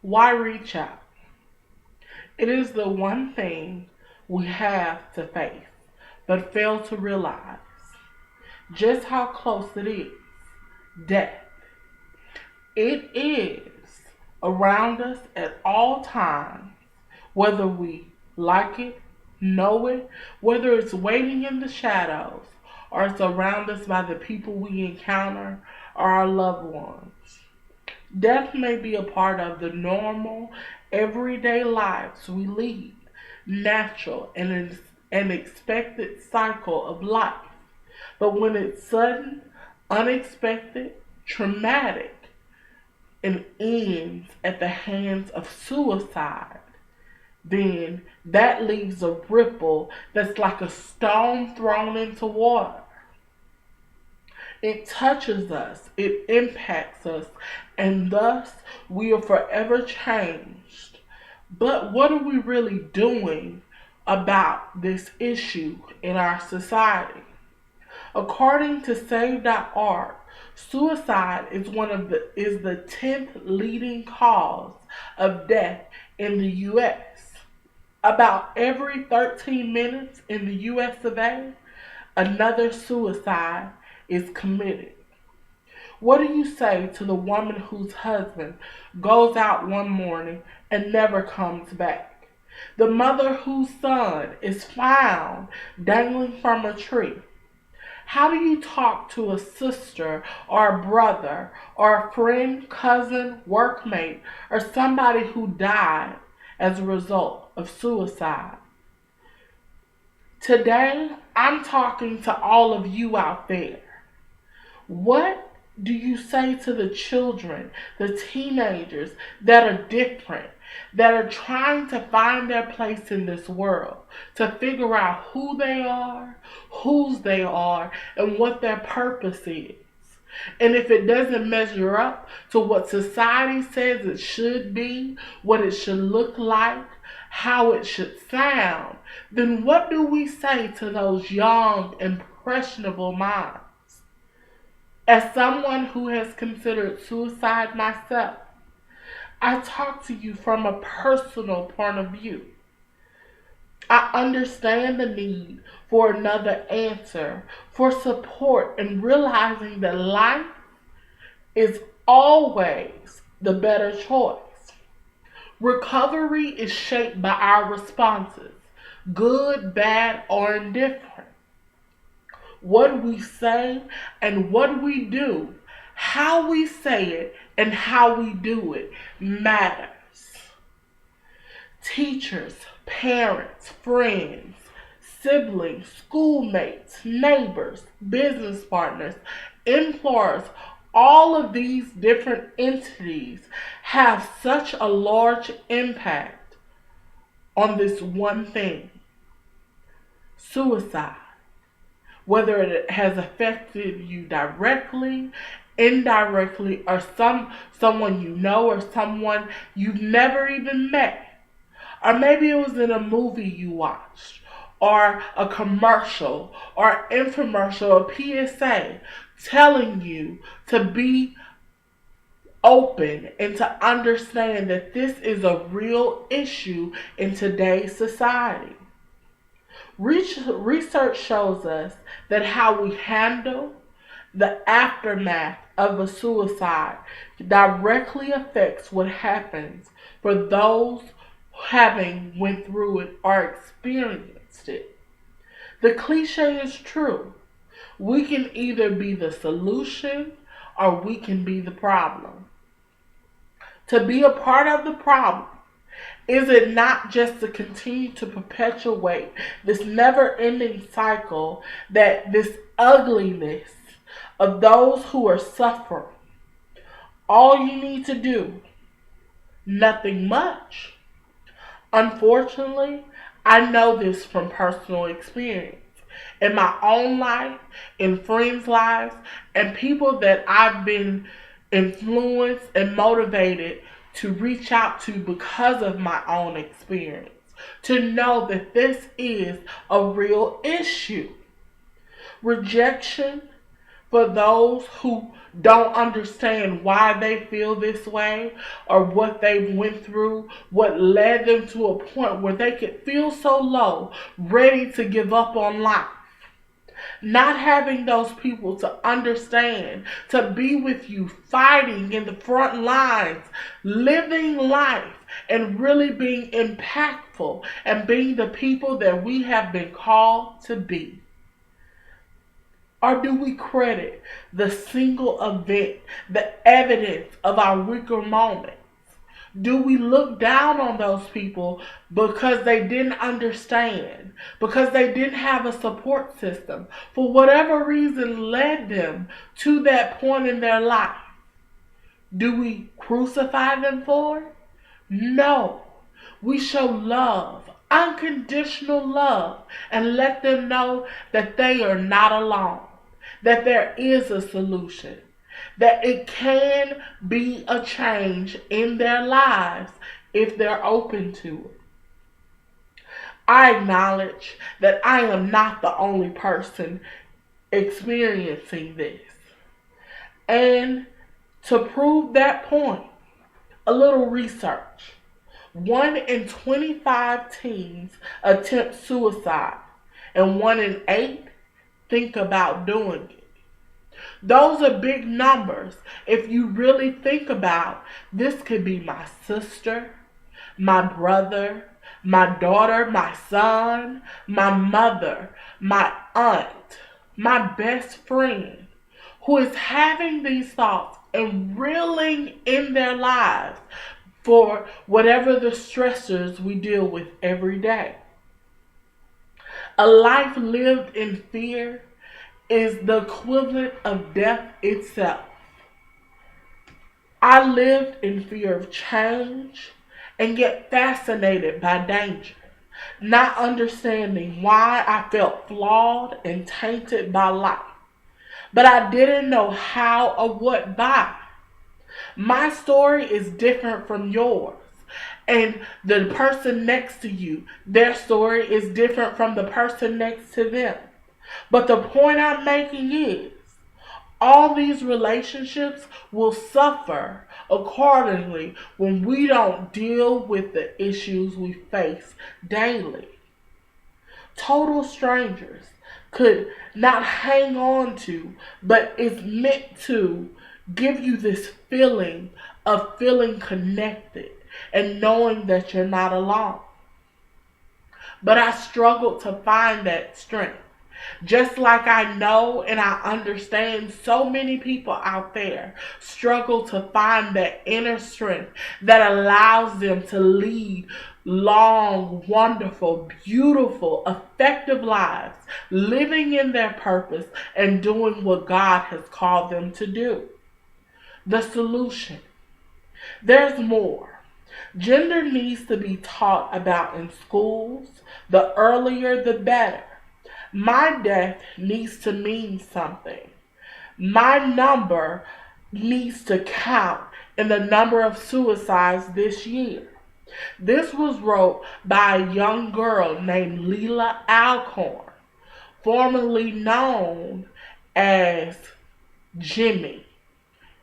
Why reach out? It is the one thing we have to face, but fail to realize just how close it is. Death. It is around us at all times, whether we like it, know it, whether it's waiting in the shadows, or it's around us by the people we encounter or our loved ones. Death may be a part of the normal, everyday lives we lead, natural and an expected cycle of life. But when it's sudden, unexpected, traumatic, and ends at the hands of suicide, then that leaves a ripple that's like a stone thrown into water. It touches us, it impacts us, and thus we are forever changed. But what are we really doing about this issue in our society? According to Save.org, suicide is the 10th leading cause of death in the US. About every 13 minutes in the US of A, another suicide is committed. What do you say to the woman whose husband goes out one morning and never comes back? The mother whose son is found dangling from a tree? How do you talk to a sister or a brother or a friend, cousin, workmate, or somebody who died as a result of suicide? Today, I'm talking to all of you out there. What do you say to the children, the teenagers that are different, that are trying to find their place in this world, to figure out who they are, whose they are, and what their purpose is? And if it doesn't measure up to what society says it should be, what it should look like, how it should sound, then what do we say to those young, impressionable minds? As someone who has considered suicide myself, I talk to you from a personal point of view. I understand the need for another answer, for support, and realizing that life is always the better choice. Recovery is shaped by our responses, good, bad, or indifferent. What we say and what we do, how we say it and how we do it matters. Teachers, parents, friends, siblings, schoolmates, neighbors, business partners, employers, all of these different entities have such a large impact on this one thing: suicide. Whether it has affected you directly, indirectly, or someone you know or someone you've never even met. Or maybe it was in a movie you watched, or a commercial, or infomercial, or PSA telling you to be open and to understand that this is a real issue in today's society. Research shows us that how we handle the aftermath of a suicide directly affects what happens for those having went through it or experienced it. The cliche is true. We can either be the solution or we can be the problem. To be a part of the problem, is it not just to continue to perpetuate this never ending cycle, that this ugliness of those who are suffering? All you need to do, nothing much. Unfortunately, I know this from personal experience. In my own life, in friends' lives, and people that I've been influenced and motivated to reach out to because of my own experience, to know that this is a real issue. Rejection for those who don't understand why they feel this way or what they went through, what led them to a point where they could feel so low, ready to give up on life. Not having those people to understand, to be with you, fighting in the front lines, living life, and really being impactful and being the people that we have been called to be. Or do we credit the single event, the evidence of our weaker moments? Do we look down on those people because they didn't understand, because they didn't have a support system, for whatever reason led them to that point in their life? Do we crucify them for it? No. We show love, unconditional love, and let them know that they are not alone, that there is a solution, that it can be a change in their lives if they're open to it. I acknowledge that I am not the only person experiencing this. And to prove that point, a little research. 1 in 25 teens attempt suicide, and 1 in 8 think about doing it. Those are big numbers. If you really think about, this could be my sister, my brother, my daughter, my son, my mother, my aunt, my best friend, who is having these thoughts and reeling in their lives for whatever the stressors we deal with every day. A life lived in fear is the equivalent of death itself. I lived in fear of change and get fascinated by danger, not understanding why I felt flawed and tainted by life. But I didn't know how or what by. My story is different from yours. And the person next to you, their story is different from the person next to them. But the point I'm making is, all these relationships will suffer accordingly when we don't deal with the issues we face daily. Total strangers could not hang on to, but is meant to give you this feeling of feeling connected and knowing that you're not alone. But I struggled to find that strength. Just like I know and I understand so many people out there struggle to find that inner strength that allows them to lead long, wonderful, beautiful, effective lives, living in their purpose and doing what God has called them to do. The solution. There's more. Gender needs to be taught about in schools. The earlier, the better. My death needs to mean something. My number needs to count in the number of suicides this year. This was wrote by a young girl named Leila Alcorn, formerly known as Jimmy.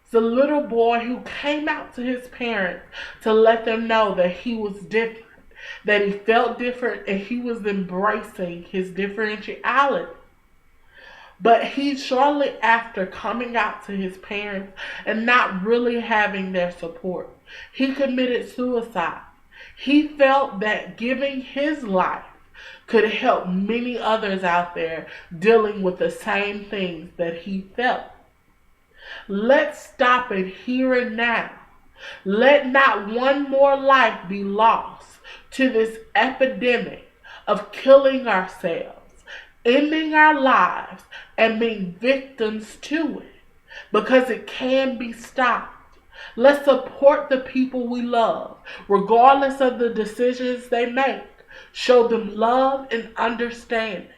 It's a little boy who came out to his parents to let them know that he was different, that he felt different, and he was embracing his differentiality. But he, shortly after coming out to his parents and not really having their support, he committed suicide. He felt that giving his life could help many others out there dealing with the same things that he felt. Let's stop it here and now. Let not one more life be lost to this epidemic of killing ourselves, ending our lives, and being victims to it, because it can be stopped. Let's support the people we love, regardless of the decisions they make. Show them love and understanding.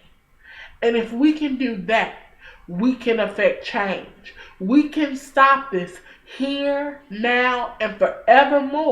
And if we can do that, we can affect change. We can stop this here, now, and forevermore.